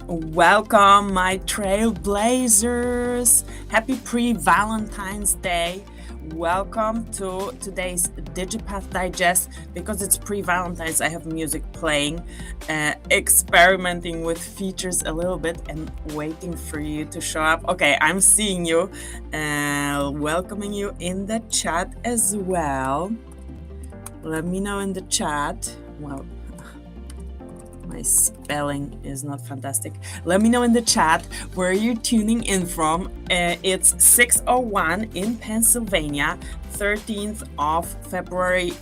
Welcome, my trailblazers. Happy pre-Valentine's Day. Welcome to today's DigiPath Digest. Because it's pre-Valentine's, I have music playing, experimenting with features a little bit and waiting for you to show up. Okay, I'm seeing you, welcoming you in the chat as well. Let me know in the chat. Well, my spelling is not fantastic. Let me know in the chat where you're tuning in from. It's 6:01 in Pennsylvania, 13th of February,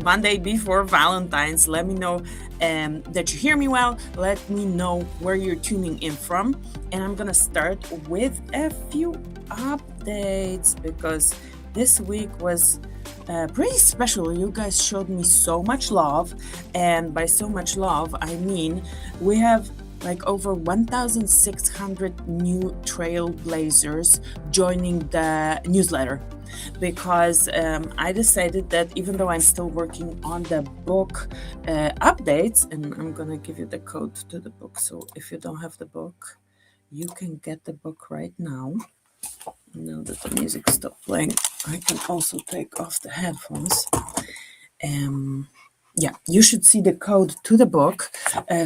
Monday before Valentine's. Let me know that you hear me well. Let me know where you're tuning in from. And I'm gonna start with a few updates because this week was pretty special. You guys showed me so much love, and by so much love I mean we have like over 1,600 new trailblazers joining the newsletter, because I decided that even though I'm still working on the book updates, and I'm gonna give you the code to the book, so if you don't have the book you can get the book right now. Now that the music stopped playing, I can also take off the headphones. Yeah, you should see the code to the book.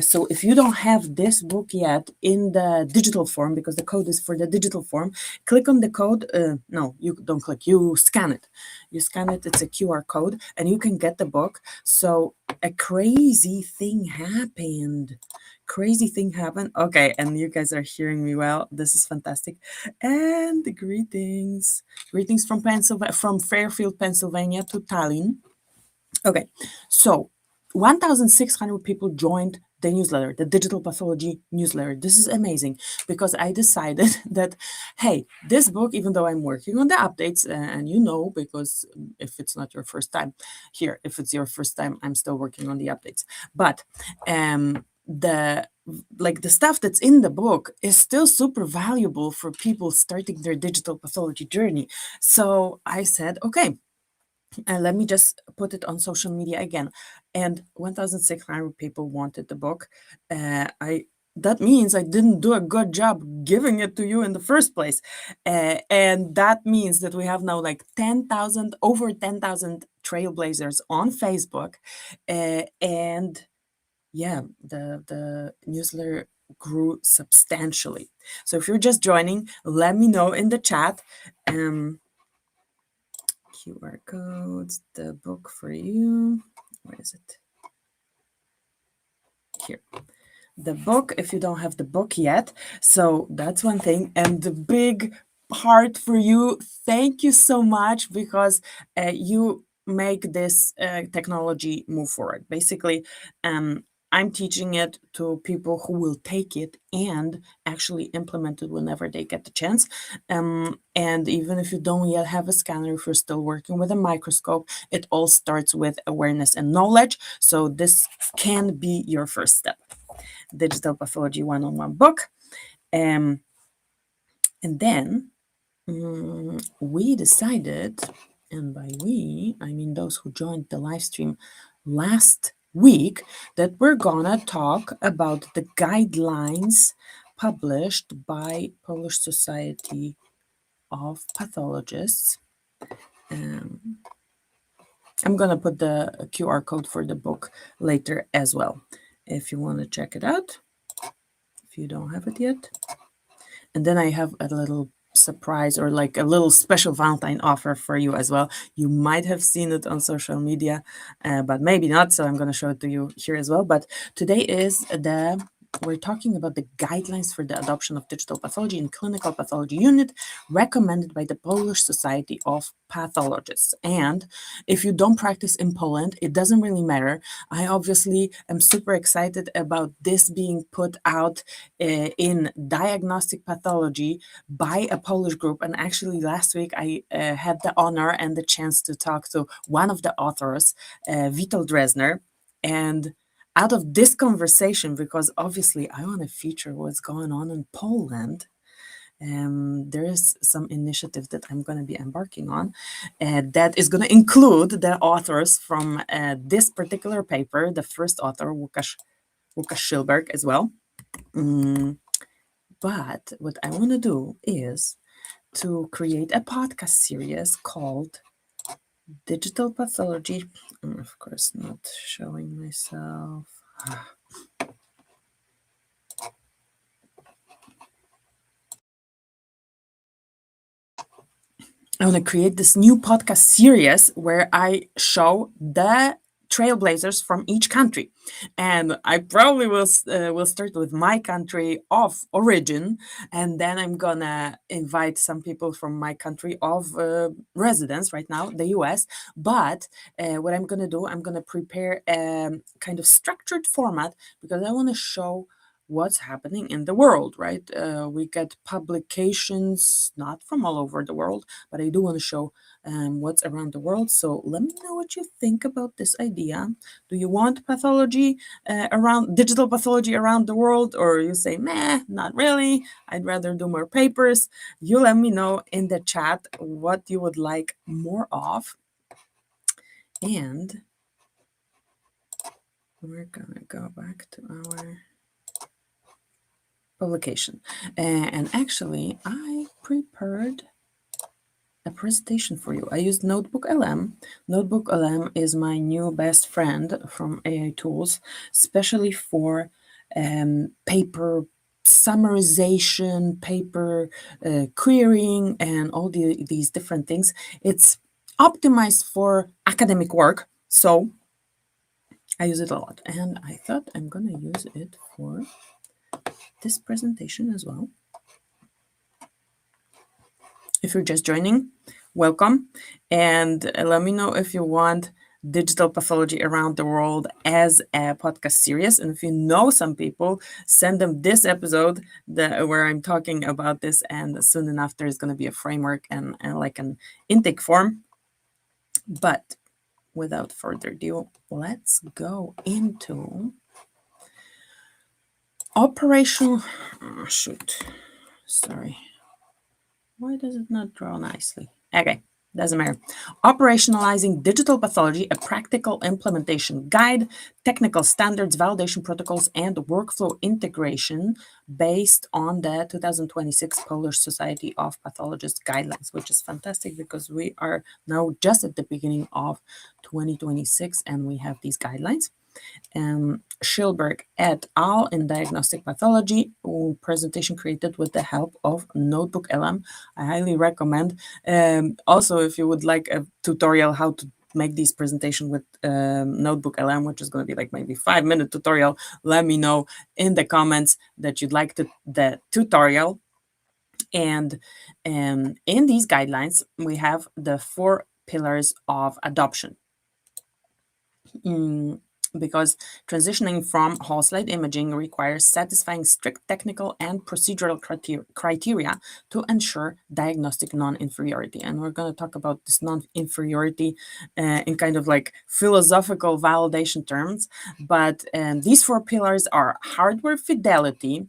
So if you don't have this book yet in the digital form, because the code is for the digital form, click on the code. No, you don't click, you scan it. You scan it, it's a QR code, and you can get the book. So a crazy thing happened. Okay, and you guys are hearing me well. This is fantastic. And greetings from from Fairfield, Pennsylvania to Tallinn. Okay, so 1,600 people joined the newsletter, the Digital Pathology newsletter. This is amazing because I decided that, hey, this book, even though I'm working on the updates, and you know, because if it's not your first time here, if it's your first time, I'm still working on the updates. But the stuff that's in the book is still super valuable for people starting their digital pathology journey. So I said, okay, and let me just put it on social media again. And 1,600 people wanted the book. That means I didn't do a good job giving it to you in the first place. And that means that we have now like over 10,000 trailblazers on Facebook. And yeah, the newsletter grew substantially. So if you're just joining, let me know in the chat. QR codes, the book for you. Where is it? Here. The book, if you don't have the book yet. So that's one thing. And the big heart for you, thank you so much, because you make this technology move forward. Basically, I'm teaching it to people who will take it and actually implement it whenever they get the chance. And even if you don't yet have a scanner, if you're still working with a microscope, it all starts with awareness and knowledge. So this can be your first step. Digital Pathology one-on-one book. And then we decided, and by we, I mean those who joined the live stream last week, that we're gonna talk about the guidelines published by Polish Society of Pathologists. I'm gonna put the QR code for the book later as well, if you want to check it out, if you don't have it yet. And then I have a little surprise, or like a little special Valentine offer for you as well. You might have seen it on social media, but maybe not. So I'm going to show it to you here as well. But today we're talking about the guidelines for the adoption of digital pathology in clinical pathology unit, recommended by the Polish Society of Pathologists. And if you don't practice in Poland, it doesn't really matter. I obviously am super excited about this being put out in diagnostic pathology by a Polish group. And actually last week I had the honor and the chance to talk to one of the authors, Witold Dresner. And out of this conversation, because obviously I want to feature what's going on in Poland, there is some initiative that I'm going to be embarking on that is going to include the authors from this particular paper, the first author, Łukasz Szylberg, as well. But what I want to do is to create a podcast series called Digital Pathology. I'm, of course, not showing myself. I want to create this new podcast series where I show the trailblazers from each country, and I probably will start with my country of origin, and then I'm gonna invite some people from my country of residence. Right now, the U.S. But what I'm gonna do, I'm gonna prepare a kind of structured format because I want to show what's happening in the world, right? We get publications not from all over the world, but I do want to show what's around the world. So let me know what you think about this idea. Do you want pathology around digital pathology around the world, or you say, meh, not really? I'd rather do more papers. You let me know in the chat what you would like more of. And we're gonna go back to our publication. And actually, I prepared a presentation for you. I used Notebook LM. Notebook LM is my new best friend from AI Tools, especially for paper summarization, paper querying, and all these different things. It's optimized for academic work, so I use it a lot. And I thought I'm going to use it for this presentation as well. If you're just joining, welcome. And let me know if you want digital pathology around the world as a podcast series. And if you know some people, send them this episode where I'm talking about this. And soon enough, there's going to be a framework and like an intake form. But without further ado, let's go into operational. Oh, shoot. Sorry. Why does it not draw nicely? Okay, doesn't matter. Operationalizing digital pathology, a practical implementation guide, technical standards, validation protocols, and workflow integration based on the 2026 Polish Society of Pathologists guidelines, which is fantastic because we are now just at the beginning of 2026 and we have these guidelines. Schilberg et al. In Diagnostic Pathology, presentation created with the help of Notebook LM. I highly recommend. Also, if you would like a tutorial how to make these presentation with Notebook LM, which is going to be like maybe 5-minute tutorial, let me know in the comments that you'd like the tutorial. And in these guidelines, we have the 4 pillars of adoption. Because transitioning from whole slide imaging requires satisfying strict technical and procedural criteria to ensure diagnostic non-inferiority. And we're going to talk about this non-inferiority in kind of like philosophical validation terms. But these 4 pillars are hardware fidelity,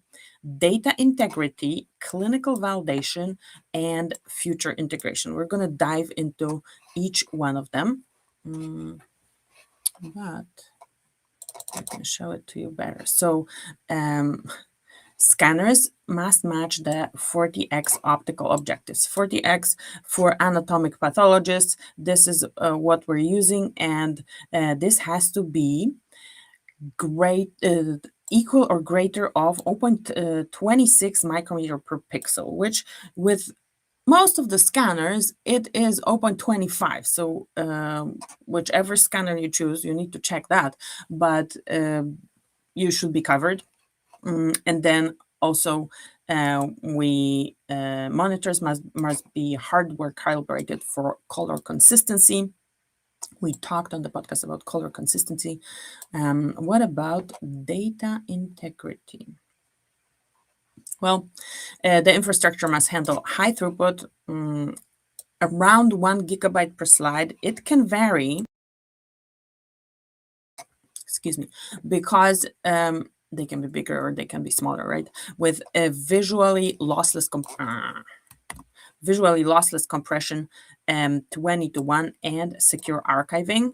data integrity, clinical validation, and future integration. We're going to dive into each one of them. But I can show it to you better. So scanners must match the 40x optical objectives. 40x for anatomic pathologists. This is what we're using, and this has to be equal or greater of 0.26 micrometer per pixel, which with most of the scanners, it is 0.25. So whichever scanner you choose, you need to check that, but you should be covered. And then also monitors must be hardware calibrated for color consistency. We talked on the podcast about color consistency. What about data integrity? Well, the infrastructure must handle high throughput, around 1 gigabyte per slide. It can vary, excuse me, because they can be bigger or they can be smaller, right? With a visually lossless compression, 20:1, and secure archiving.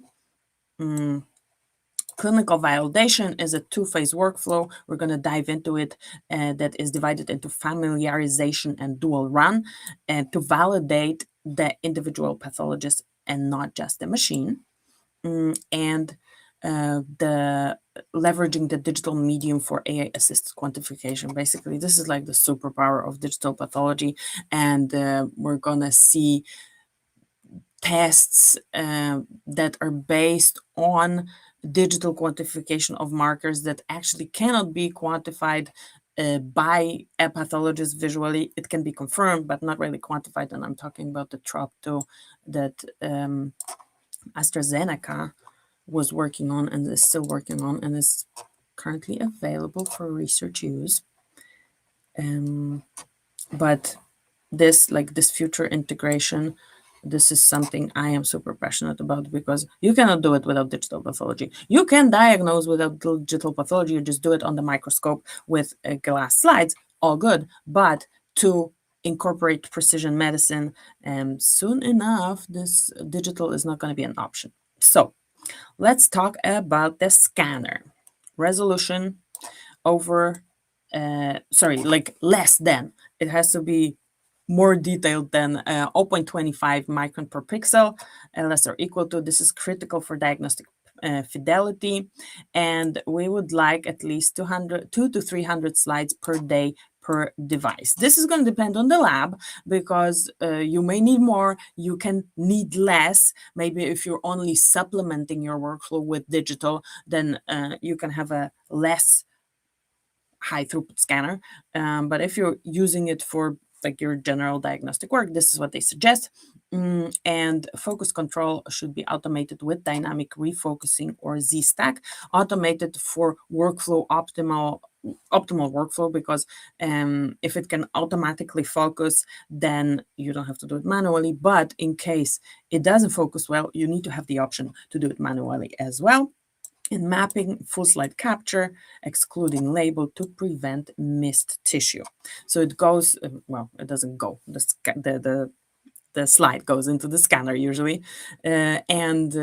Clinical validation is a two-phase workflow. We're going to dive into it, that is divided into familiarization and dual run, to validate the individual pathologist and not just the machine. And the leveraging the digital medium for AI-assisted quantification. Basically, this is like the superpower of digital pathology, and we're going to see tests that are based on digital quantification of markers that actually cannot be quantified by a pathologist visually. It can be confirmed, but not really quantified. And I'm talking about the TROP2 that AstraZeneca was working on and is still working on and is currently available for research use. But this future integration, this is something I am super passionate about, because you cannot do it without digital pathology. You can diagnose without digital pathology, you just do it on the microscope with glass slides, all good. But to incorporate precision medicine, soon enough, this digital is not going to be an option. So let's talk about the scanner. Resolution over, less than. It has to be more detailed than 0.25 micron per pixel, less or equal to. This is critical for diagnostic fidelity, and we would like at least 200 to 300 slides per day per device. This is going to depend on the lab, because you may need more, you can need less. Maybe if you're only supplementing your workflow with digital, then you can have a less high throughput scanner. But if you're using it for like your general diagnostic work, this is what they suggest. And focus control should be automated with dynamic refocusing or Z-stack, automated for optimal workflow, because if it can automatically focus, then you don't have to do it manually. But in case it doesn't focus well, you need to have the option to do it manually as well. In mapping, full slide capture, excluding label to prevent missed tissue. So it goes, it doesn't go. The slide goes into the scanner usually, and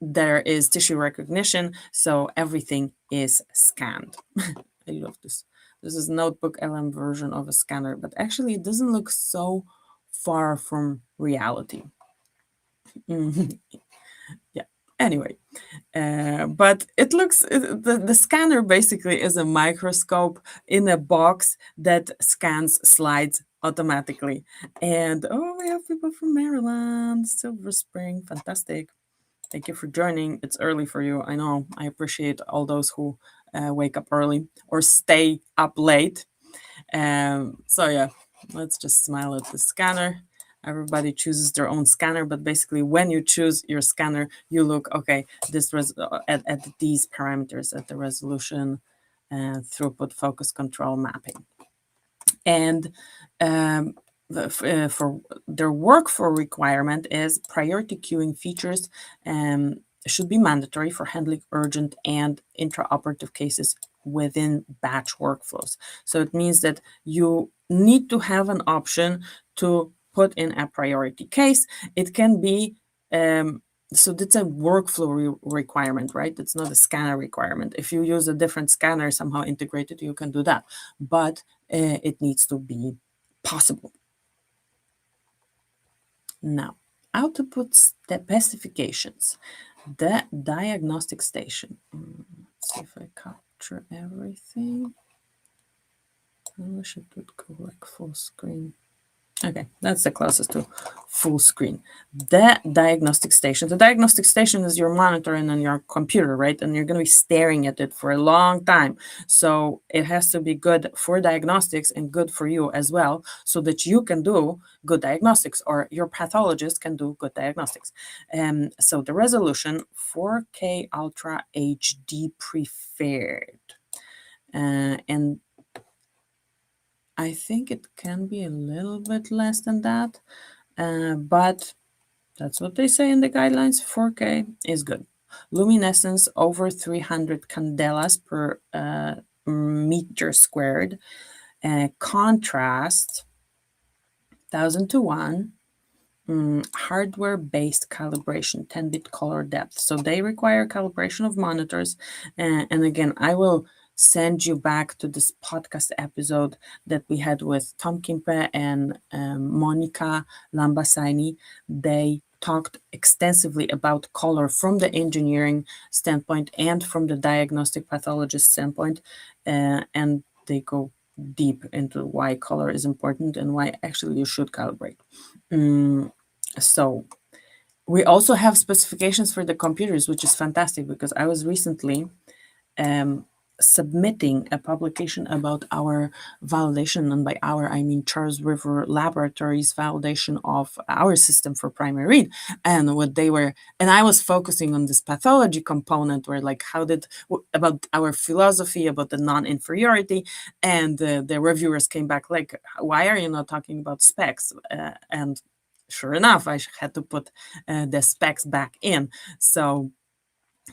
there is tissue recognition, so everything is scanned. I love this. This is Notebook LM version of a scanner, but actually it doesn't look so far from reality. Yeah. Anyway, but it looks, the scanner basically is a microscope in a box that scans slides automatically. And we have people from Maryland, Silver Spring, fantastic. Thank you for joining. It's early for you, I know. I appreciate all those who wake up early or stay up late. So yeah, let's just smile at the scanner. Everybody chooses their own scanner, but basically when you choose your scanner, you look, okay, this was at these parameters, at the resolution, throughput, focus control, mapping. And for their workflow requirement is priority queuing features should be mandatory for handling urgent and intraoperative cases within batch workflows. So it means that you need to have an option to put in a priority case. It can be, so that's a workflow requirement, right? It's not a scanner requirement. If you use a different scanner somehow integrated, you can do that. But it needs to be possible. Now, output specifications. The diagnostic station. Let's see if I capture everything. I wish it would go like full screen. Okay, that's the closest to full screen. The diagnostic station. The diagnostic station is your monitor and on your computer, right? And you're going to be staring at it for a long time. So it has to be good for diagnostics and good for you as well, so that you can do good diagnostics, or your pathologist can do good diagnostics. So the resolution, 4K Ultra HD preferred. And I think it can be a little bit less than that, but that's what they say in the guidelines. 4K is good. Luminescence over 300 candelas per meter squared. Contrast 1000 to 1. hardware-based calibration, 10-bit color depth. So they require calibration of monitors. And again, I will send you back to this podcast episode that we had with Tom Kimpe and Monica Lambasaini. They talked extensively about color from the engineering standpoint and from the diagnostic pathologist standpoint. And they go deep into why color is important and why actually you should calibrate. So we also have specifications for the computers, which is fantastic because I was recently submitting a publication about our validation, and by our I mean Charles River Laboratories validation of our system for primary read. And what they were, and I was focusing on this pathology component where like about our philosophy about the non-inferiority, and the reviewers came back like, why are you not talking about specs? And sure enough, I had to put the specs back in. So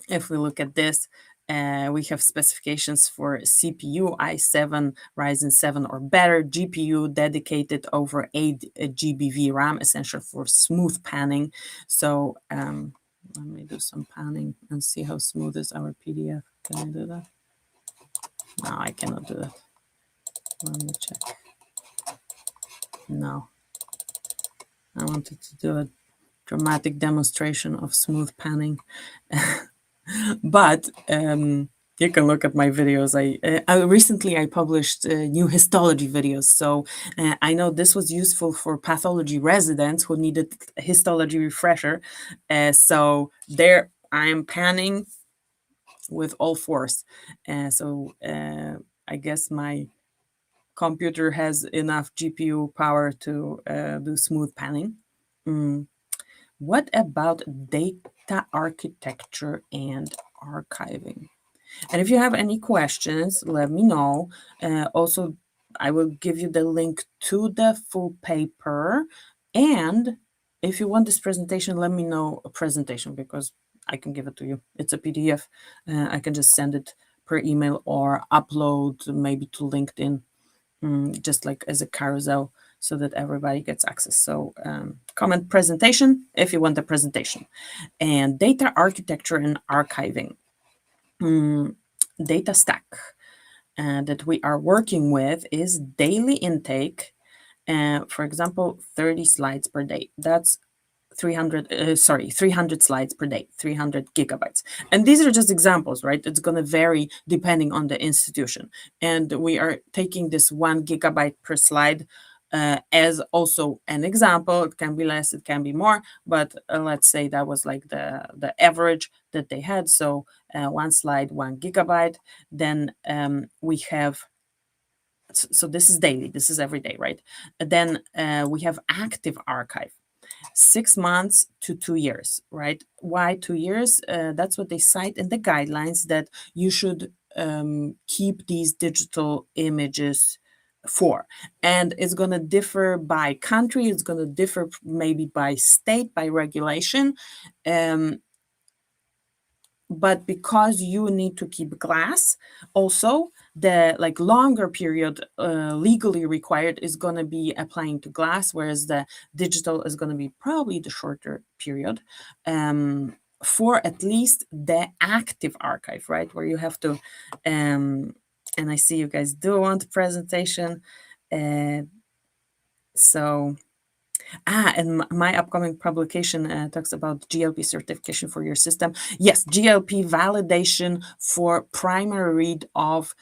if we look at this, we have specifications for CPU i7, Ryzen 7 or better, GPU dedicated over 8 GBV RAM, essential for smooth panning. So let me do some panning and see how smooth is our PDF. Can I do that? No, I cannot do that. Let me check. No. I wanted to do a dramatic demonstration of smooth panning. But you can look at my videos. I recently published new histology videos, so I know this was useful for pathology residents who needed a histology refresher. So there I am panning with all force. So I guess my computer has enough GPU power to do smooth panning. What about data architecture and archiving? And if you have any questions, let me know. Also, I will give you the link to the full paper. And if you want this presentation, let me know a presentation because I can give it to you. It's a PDF. I can just send it per email or upload maybe to LinkedIn, just like as a carousel so that everybody gets access. So comment presentation if you want the presentation. And data architecture and archiving. Data stack that we are working with is daily intake. For example, 30 slides per day. That's 300 slides per day, 300 gigabytes. And these are just examples, right? It's going to vary depending on the institution. And we are taking this 1 gigabyte per slide as also an example. It can be less, it can be more, but let's say that was like the average that they had. So 1 slide, 1 gigabyte. Then we have, so this is daily, this is every day, right? Then we have active archive. 6 months to 2 years, right? Why 2 years? That's what they cite in the guidelines, that you should keep these digital images for. And it's going to differ by country. It's going to differ maybe by state, by regulation. But because you need to keep glass, also the like longer period legally required is going to be applying to glass, whereas the digital is going to be probably the shorter period for at least the active archive, right, where you have to and I see you guys do want a presentation, so and my upcoming publication talks about GLP certification for your system. Yes, GLP validation for primary read of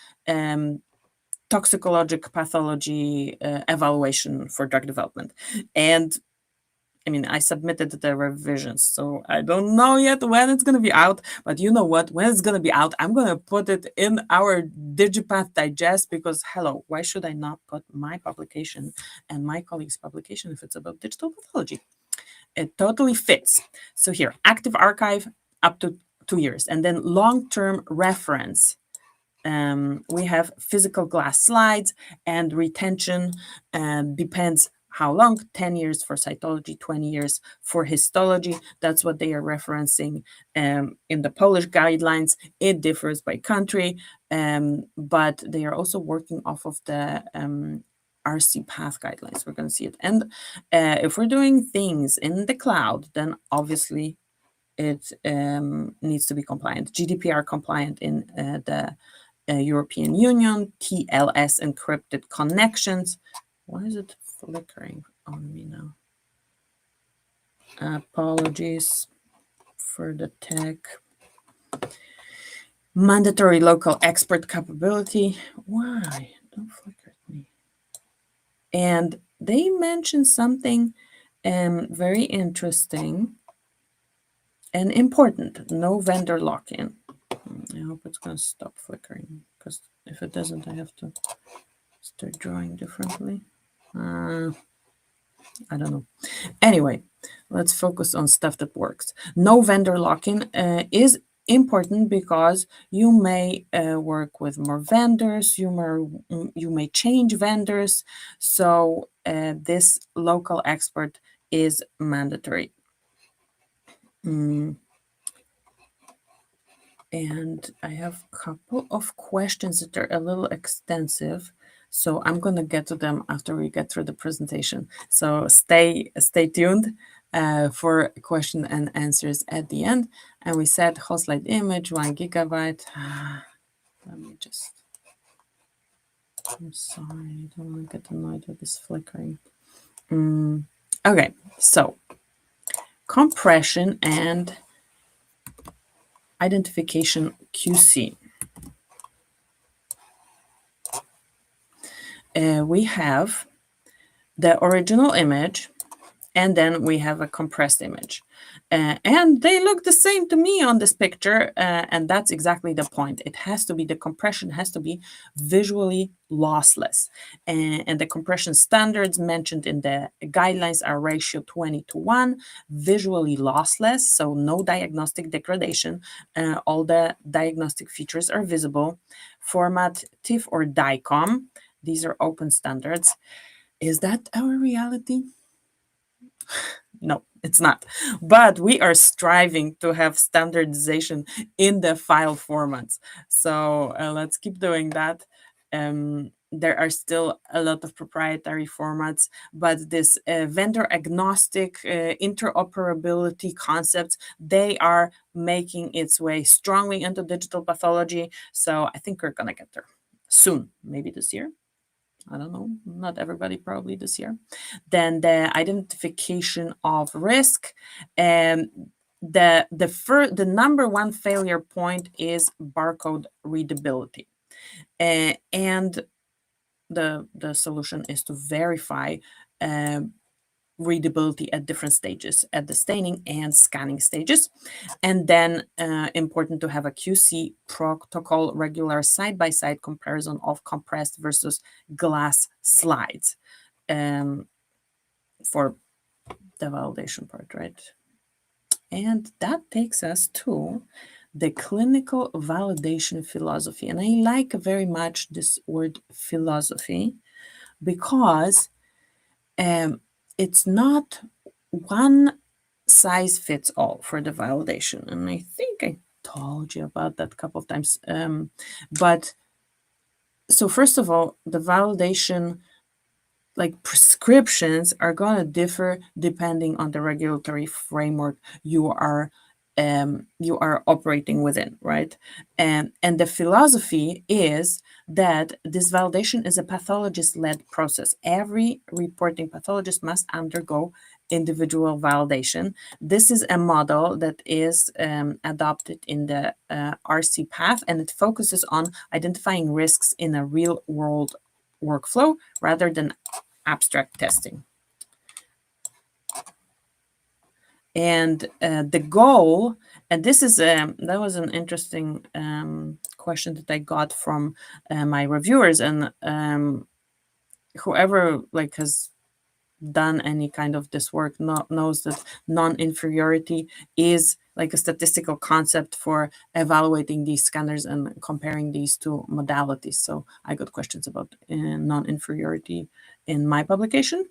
toxicologic pathology evaluation for drug development. And I mean, I submitted the revisions, so I don't know yet when it's going to be out, but you know what? When it's going to be out, I'm going to put it in our DigiPath Digest because, hello, why should I not put my publication and my colleagues' publication if it's about digital pathology? It totally fits. So here, active archive up to 2 years, and then long-term reference. We have physical glass slides and retention, depends how long, 10 years for cytology, 20 years for histology. That's what they are referencing in the Polish guidelines. It differs by country, but they are also working off of the RC Path guidelines. We're going to see it. And if we're doing things in the cloud, then obviously it needs to be compliant, GDPR compliant in the European Union, TLS encrypted connections. Why is it flickering on me now? Apologies for the tech. Mandatory local expert capability. Why? Don't flicker at me. And they mentioned something very interesting and important. No vendor lock-in. I hope it's going to stop flickering, because if it doesn't, I have to start drawing differently. I don't know. Anyway, let's focus on stuff that works. No vendor lock-in is important because you may work with more vendors, you may change vendors, so this local expert is mandatory. And I have a couple of questions that are a little extensive, so I'm going to get to them after we get through the presentation. So stay tuned for question and answers at the end. And we said host light image, 1 gigabyte. Let me just, I'm sorry, I don't want to get annoyed with this flickering. Okay, so compression and identification QC. We have the original image, and then we have a compressed image. And they look the same to me on this picture, and that's exactly the point. It has to be, the compression has to be visually lossless. And the compression standards mentioned in the guidelines are ratio 20:1, visually lossless, so no diagnostic degradation. All the diagnostic features are visible. Format TIFF or DICOM. These are open standards. Is that our reality? No, it's not. But we are striving to have standardization in the file formats. So let's keep doing that. There are still a lot of proprietary formats, but this vendor agnostic interoperability concepts, they are making its way strongly into digital pathology. So I think we're going to get there soon, maybe this year. I don't know, not everybody, probably this year. Then the identification of risk. The number one failure point is barcode readability. And the solution is to verify readability at different stages, at the staining and scanning stages. And then important to have a QC protocol, regular side-by-side comparison of compressed versus glass slides for the validation part, right? And that takes us to the clinical validation philosophy. And I like very much this word philosophy because it's not one size fits all for the validation. And I think I told you about that a couple of times. But so first of all, the validation, like prescriptions, are going to differ depending on the regulatory framework you are operating within, right? And the philosophy is that this validation is a pathologist-led process. Every reporting pathologist must undergo individual validation. This is a model that is adopted in the RC path, and it focuses on identifying risks in a real-world workflow rather than abstract testing. And the goal, and this is that was an interesting question that I got from my reviewers, and whoever like has done any kind of this work knows that non-inferiority is like a statistical concept for evaluating these scanners and comparing these two modalities. So I got questions about non-inferiority in my publication,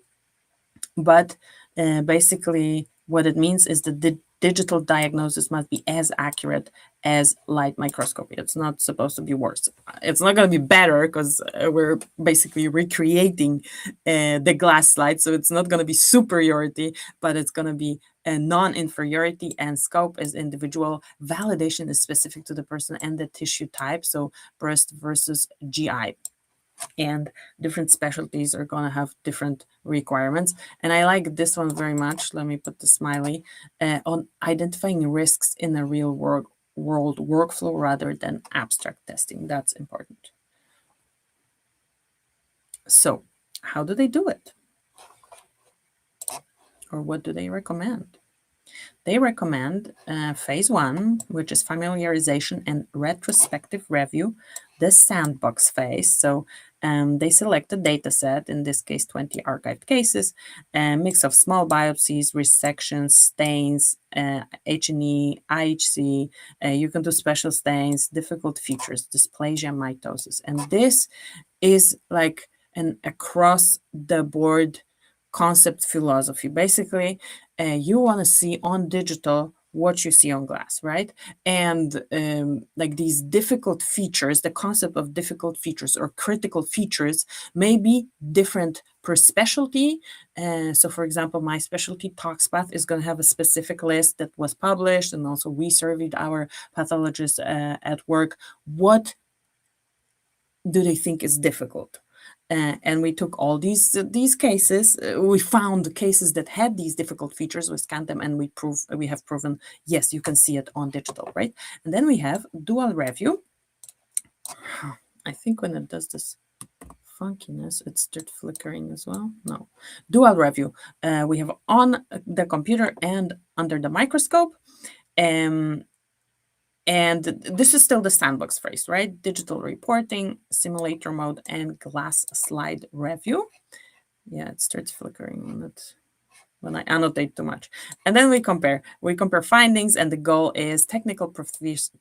but basically what it means is that the digital diagnosis must be as accurate as light microscopy. It's not supposed to be worse. It's not going to be better because we're basically recreating the glass slide. So it's not going to be superiority, but it's going to be a non-inferiority, and scope is individual. Validation is specific to the person and the tissue type. So breast versus GI. And different specialties are going to have different requirements. And I like this one very much. Let me put the smiley on identifying risks in a real world workflow rather than abstract testing. That's important. So how do they do it? Or what do they recommend? They recommend phase 1, which is familiarization and retrospective review, the sandbox phase. So they select a data set, in this case 20 archived cases, a mix of small biopsies, resections, stains, H&E, IHC. You can do special stains, difficult features, dysplasia, mitosis. And this is like an across the board concept philosophy. Basically, you want to see on digital what you see on glass, right? And like these difficult features, the concept of difficult features or critical features may be different per specialty. So for example, my specialty ToxPath is going to have a specific list that was published, and also we surveyed our pathologists at work. What do they think is difficult? And we took all these cases. We found cases that had these difficult features. We scanned them, and we have proven yes, you can see it on digital, right? And then we have dual review. I think when it does this funkiness, it starts flickering as well. No, dual review. We have on the computer and under the microscope. And this is still the sandbox phrase, right? Digital reporting, simulator mode, and glass slide review. Yeah, it starts flickering when I annotate too much. And then we compare findings, and the goal is technical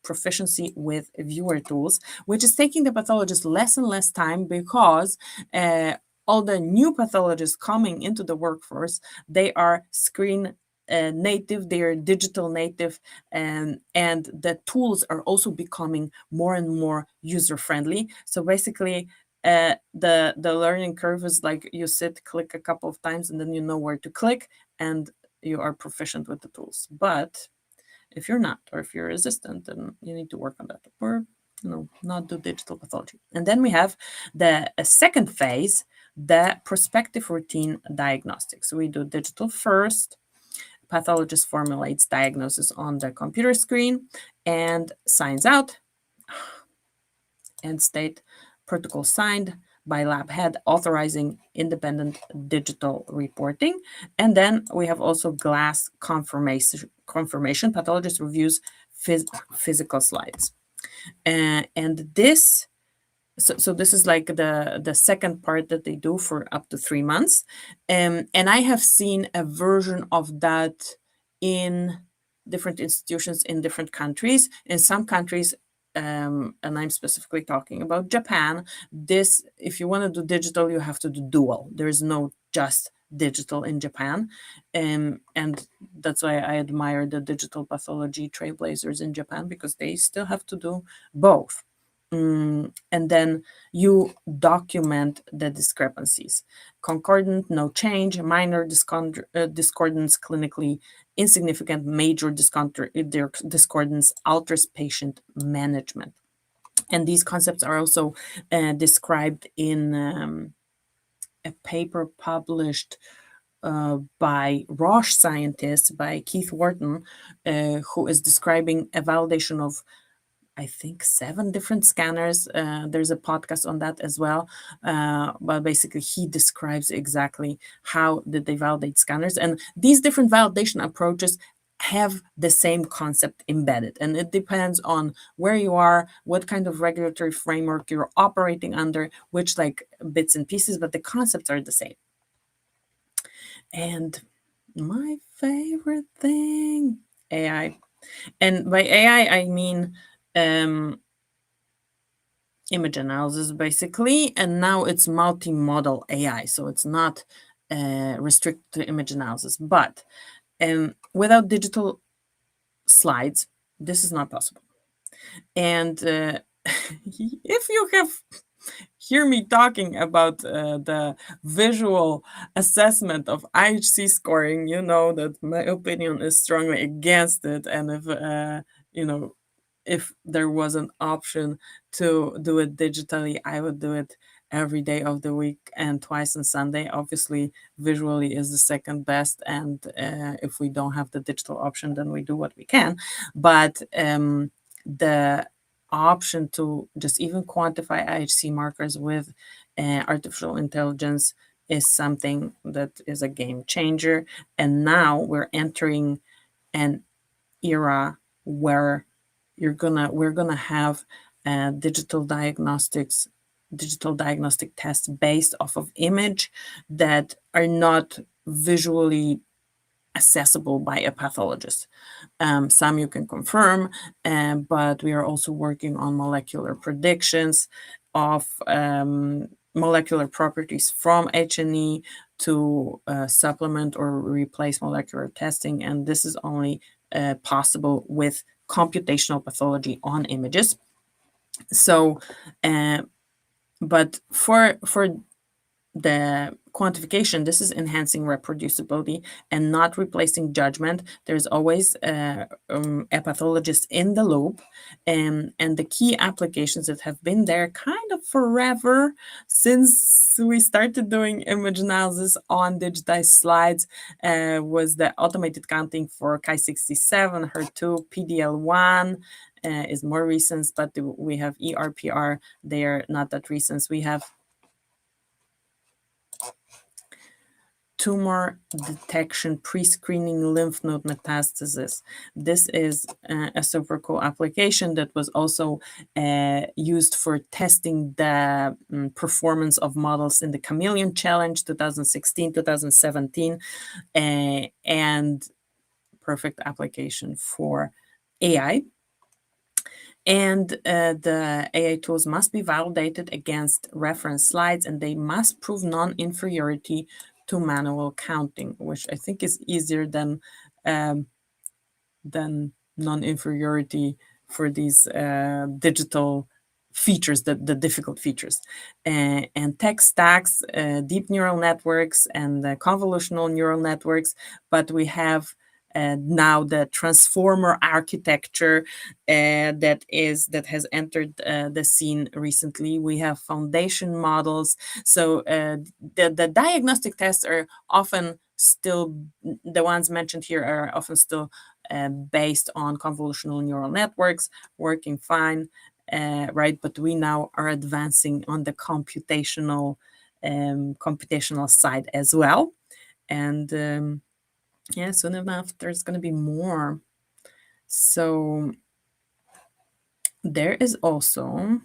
proficiency with viewer tools, which is taking the pathologist less and less time, because all the new pathologists coming into the workforce, they are screen native, they are digital native, and the tools are also becoming more and more user friendly. So basically, the learning curve is like you sit, click a couple of times, and then you know where to click, and you are proficient with the tools. But if you're not, or if you're resistant, then you need to work on that, or not do digital pathology. And then we have the second phase, the prospective routine diagnostics. So we do digital first. Pathologist formulates diagnosis on the computer screen and signs out. End state, protocol signed by lab head authorizing independent digital reporting. And then we have also glass confirmation. Pathologist reviews physical slides. And this, so this is like the second part that they do for up to 3 months. And I have seen a version of that in different institutions in different countries. In some countries, and I'm specifically talking about Japan, this, if you want to do digital, you have to do dual. There is no just digital in Japan. And that's why I admire the digital pathology trailblazers in Japan, because they still have to do both. And then you document the discrepancies. Concordant, no change. Minor discordance, clinically insignificant. Major discordance alters patient management. And these concepts are also described in a paper published by Roche scientists, by Keith Wharton, who is describing a validation of, I think, 7 different scanners. There's a podcast on that as well. But basically, he describes exactly how did they validate scanners. And these different validation approaches have the same concept embedded. And it depends on where you are, what kind of regulatory framework you're operating under, which like bits and pieces, but the concepts are the same. And my favorite thing, AI. And by AI, I mean image analysis, basically. And now it's multimodal AI. So it's not restricted to image analysis. But without digital slides, this is not possible. And if you have hear me talking about the visual assessment of IHC scoring, you know that my opinion is strongly against it. And if there was an option to do it digitally, I would do it every day of the week and twice on Sunday. Obviously, visually is the second best, and if we don't have the digital option, then we do what we can. But the option to just even quantify IHC markers with artificial intelligence is something that is a game changer. And now we're entering an era where we're gonna have digital diagnostic tests based off of image that are not visually accessible by a pathologist. Some you can confirm, but we are also working on molecular predictions of molecular properties from H&E to supplement or replace molecular testing. And this is only possible with computational pathology on images. So, but for the quantification, this is enhancing reproducibility and not replacing judgment. There's always a pathologist in the loop, and the key applications that have been there kind of forever since we started doing image analysis on digitized slides was the automated counting for Ki67, HER2, PDL1. Is more recent, but we have ERPR. They are not that recent. We have tumor detection pre-screening lymph node metastasis. This is a super cool application that was also used for testing the performance of models in the Chameleon Challenge 2016, 2017, and perfect application for AI. And the AI tools must be validated against reference slides, and they must prove non-inferiority to manual counting, which I think is easier than non-inferiority for these digital features, the difficult features. And tech stacks, deep neural networks, and convolutional neural networks, but we have now the transformer architecture that has entered the scene recently. We have foundation models. So the diagnostic tests are often still, the ones mentioned here are often still based on convolutional neural networks, working fine, right? But we now are advancing on the computational side as well. And yeah, soon enough, there's going to be more. So there is also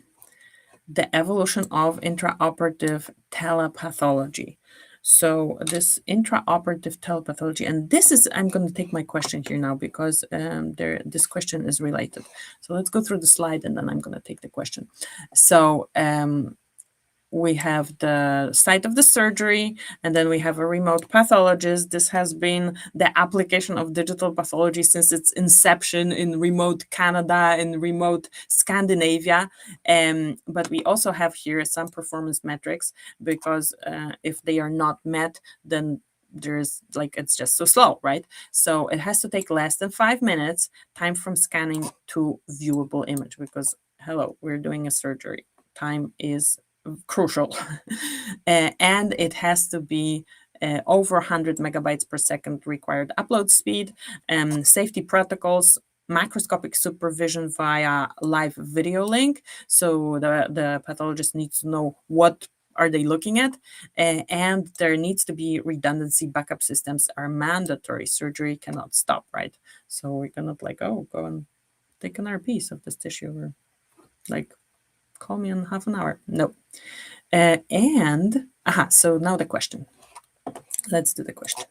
the evolution of intraoperative telepathology. So this intraoperative telepathology, and this is, I'm going to take my question here now because this question is related. So let's go through the slide and then I'm going to take the question. So we have the site of the surgery, and then we have a remote pathologist. This has been the application of digital pathology since its inception in remote Canada and remote Scandinavia. But we also have here some performance metrics because if they are not met, then there's it's just so slow, right? So it has to take less than 5 minutes, time from scanning to viewable image, because hello, we're doing a surgery. Time is crucial. And it has to be over 100 megabytes per second required upload speed, safety protocols, macroscopic supervision via live video link. So the pathologist needs to know what are they looking at, and there needs to be redundancy. Backup systems are mandatory. Surgery cannot stop, right? So we cannot go and take another piece of this tissue, or call me in half an hour. No. So now the question. Let's do the question.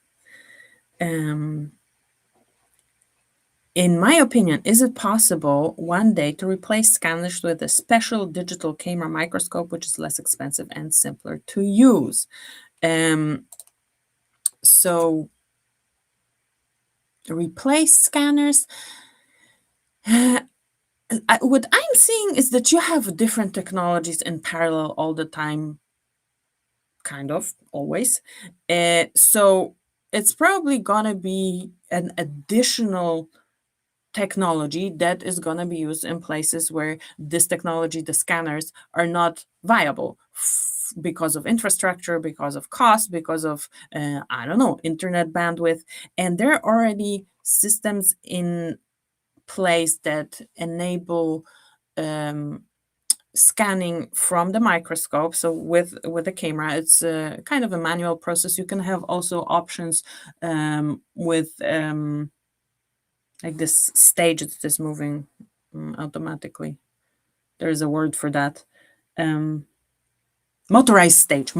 In my opinion, is it possible one day to replace scanners with a special digital camera microscope, which is less expensive and simpler to use? So replace scanners. What I'm seeing is that you have different technologies in parallel all the time, kind of always. So it's probably gonna be an additional technology that is going to be used in places where this technology, the scanners, are not viable because of infrastructure, because of cost, because of, I don't know, internet bandwidth. And there are already systems in place that enable um, scanning from the microscope. So with the camera, it's kind of a manual process. You can have also options with like this stage that's moving automatically. There is a word for that. Um, motorized stage.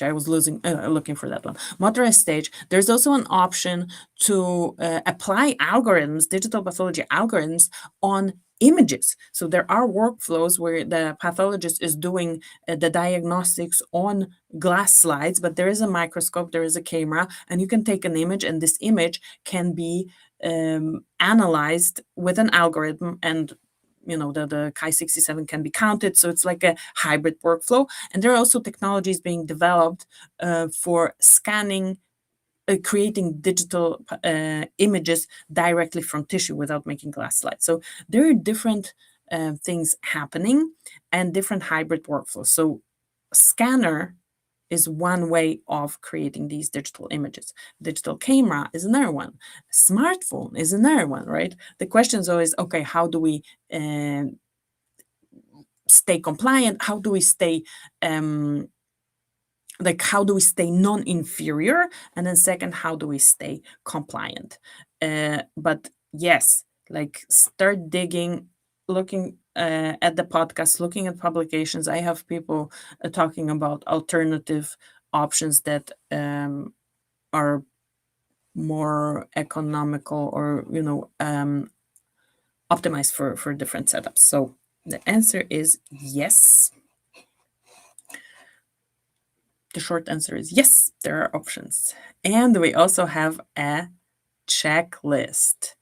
I was looking for that one. Motorized stage. There's also an option to apply algorithms, digital pathology algorithms, on images. So there are workflows where the pathologist is doing the diagnostics on glass slides, but there is a microscope, there is a camera, and you can take an image, and this image can be analyzed with an algorithm, and the Chi-67 can be counted. So it's like a hybrid workflow. And there are also technologies being developed for scanning, creating digital images directly from tissue without making glass slides. So there are different things happening and different hybrid workflows. So scanner is one way of creating these digital images. Digital camera is another one. Smartphone is another one, right? The question is always, okay, how do we stay compliant? How do we stay how do we stay non-inferior? And then second, how do we stay compliant? But yes, like start digging, looking at the podcast, looking at publications. I have people talking about alternative options that are more economical or optimized for different setups. So the answer is yes. The short answer is yes, there are options. And we also have a checklist.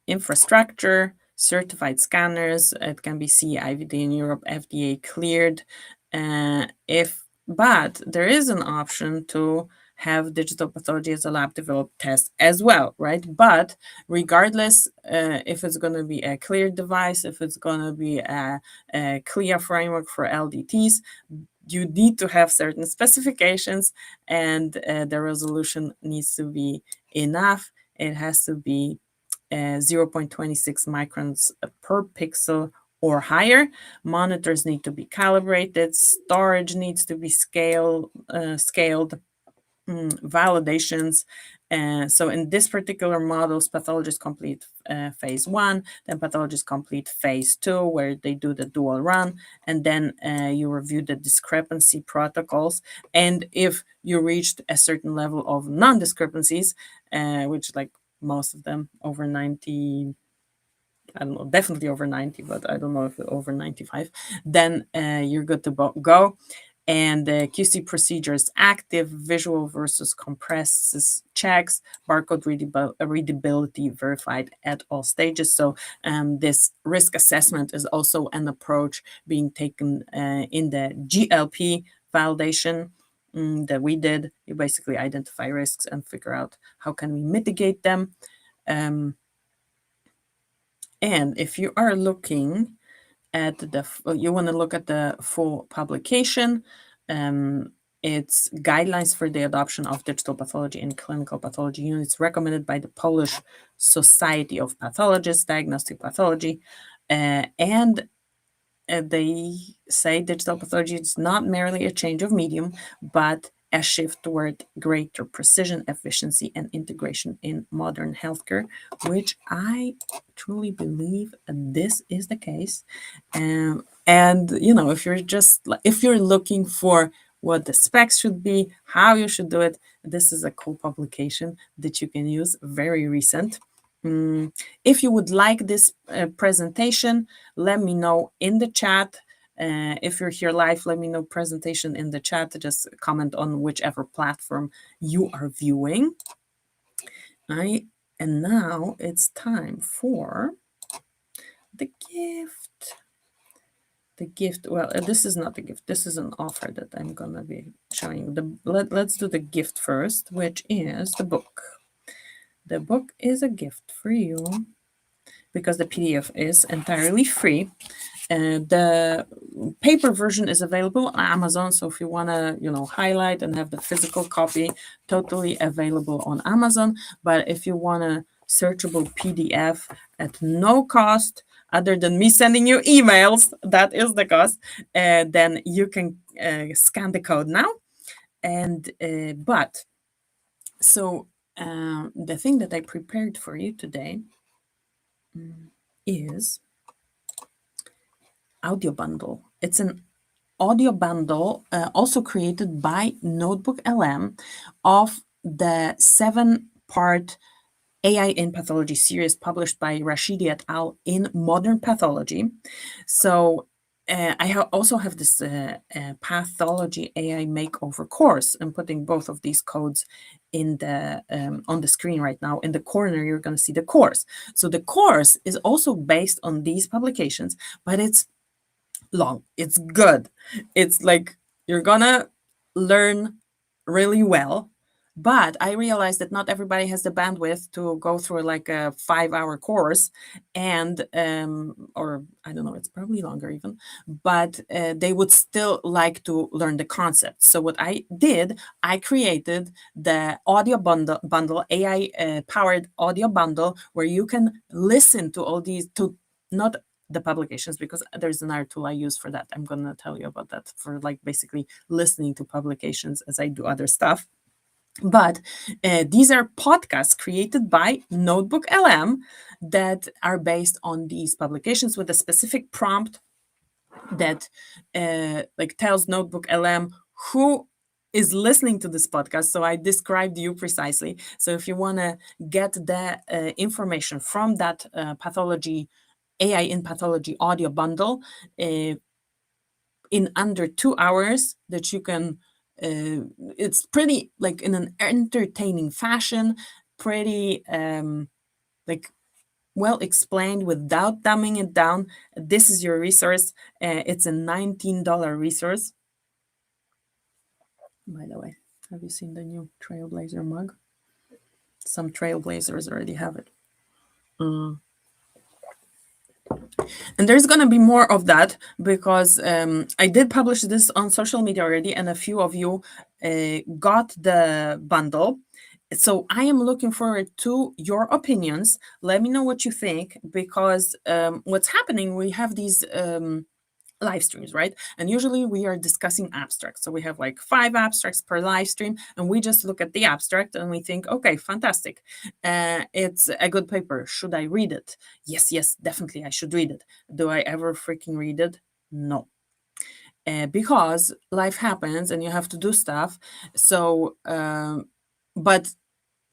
Infrastructure, certified scanners, it can be CE, IVD in Europe, FDA cleared. But there is an option to have digital pathology as a lab developed test as well, right? But regardless, if it's going to be a cleared device, if it's going to be a CLIA framework for LDTs, you need to have certain specifications, and the resolution needs to be enough. It has to be 0.26 microns per pixel or higher. Monitors need to be calibrated. Storage needs to be scaled. Validations. So in this particular models, pathologists complete phase 1, then pathologists complete phase 2, where they do the dual run, and then you review the discrepancy protocols. And if you reached a certain level of non-discrepancies, which like most of them over 90, I don't know, definitely over 90, but I don't know if over 95, then you're good to go. And the QC procedure is active, visual versus compresses checks, barcode readability verified at all stages. So this risk assessment is also an approach being taken in the GLP validation that we did. You basically identify risks and figure out how can we mitigate them. And if you are looking at you want to look at the full publication, it's guidelines for the adoption of digital pathology in clinical pathology units recommended by the Polish Society of Pathologists, Diagnostic Pathology. And they say digital pathology is not merely a change of medium, but a shift toward greater precision, efficiency, and integration in modern healthcare, which I truly believe this is the case. And if you're looking for what the specs should be, how you should do it, this is a cool publication that you can use, very recent. If you would like this presentation, let me know in the chat. If you're here live, let me know presentation in the chat. Just comment on whichever platform you are viewing. I And now it's time for the gift. The gift, well, this is not a gift. This is an offer that I'm going to be showing. Let's do the gift first, which is the book. The book is a gift for you because the PDF is entirely free. The paper version is available on Amazon, so if you want to, highlight and have the physical copy, totally available on Amazon. But if you want a searchable PDF at no cost, other than me sending you emails, that is the cost, then you can scan the code now. And the thing that I prepared for you today is audio bundle. It's an audio bundle also created by Notebook LM of the 7-part AI in Pathology series published by Rashidi et al. In Modern Pathology. So I also have this Pathology AI makeover course. I'm putting both of these codes in the on the screen right now. In the corner, you're going to see the course. So the course is also based on these publications, but it's long. It's good. It's like you're gonna learn really well. But I realized that not everybody has the bandwidth to go through like a 5-hour course, and or I don't know, it's probably longer even. But they would still like to learn the concept. So what I did, I created the audio bundle AI powered audio bundle where you can listen to all these to not the publications, because there's another tool I use for that. I'm going to tell you about that, for like basically listening to publications as I do other stuff. But these are podcasts created by Notebook LM that are based on these publications with a specific prompt that like tells Notebook LM who is listening to this podcast. So I described you precisely. So if you want to get the information from that pathology AI in Pathology audio bundle in under 2 hours, that you can it's pretty like in an entertaining fashion, pretty like well explained without dumbing it down. This is your resource. It's a $19 resource. By the way, have you seen the new Trailblazer mug? Some Trailblazers already have it. And there's going to be more of that, because I did publish this on social media already, and a few of you got the bundle. So I am looking forward to your opinions. Let me know what you think, because what's happening, we have these live streams, right? And usually we are discussing abstracts. So we have like 5 abstracts per live stream, and we just look at the abstract and we think, okay, fantastic. It's a good paper. Should I read it? Yes, definitely I should read it. Do I ever freaking read it? No. Because life happens and you have to do stuff. So, but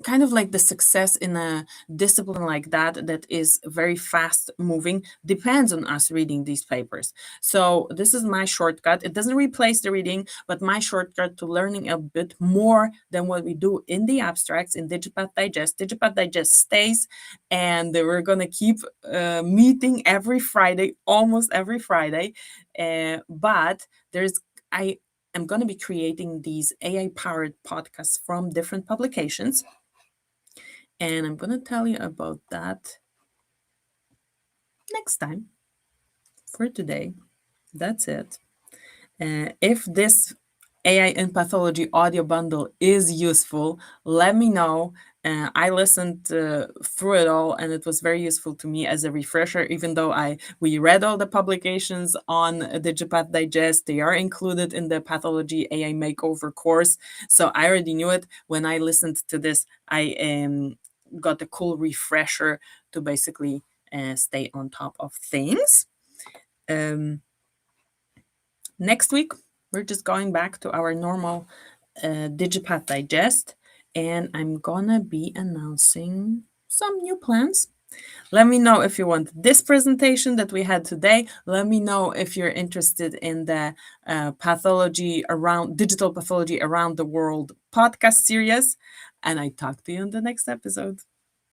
kind of like the success in a discipline like that is very fast moving, depends on us reading these papers. So this is my shortcut. It doesn't replace the reading, but my shortcut to learning a bit more than what we do in the abstracts in DigiPath Digest. DigiPath Digest stays, and we're going to keep meeting every Friday, almost every Friday. But I am going to be creating these AI powered podcasts from different publications. And I'm going to tell you about that next time. For today, that's it. If this AI in Pathology audio bundle is useful, let me know. I listened through it all, and it was very useful to me as a refresher. Even though we read all the publications on DigiPath Digest, they are included in the Pathology AI Makeover course. So I already knew it. When I listened to this, I got a cool refresher to basically stay on top of things. Next week, we're just going back to our normal DigiPath Digest, and I'm gonna be announcing some new plans. Let me know if you want this presentation that we had today. Let me know if you're interested in the digital pathology around the world podcast series, and I talk to you in the next episode.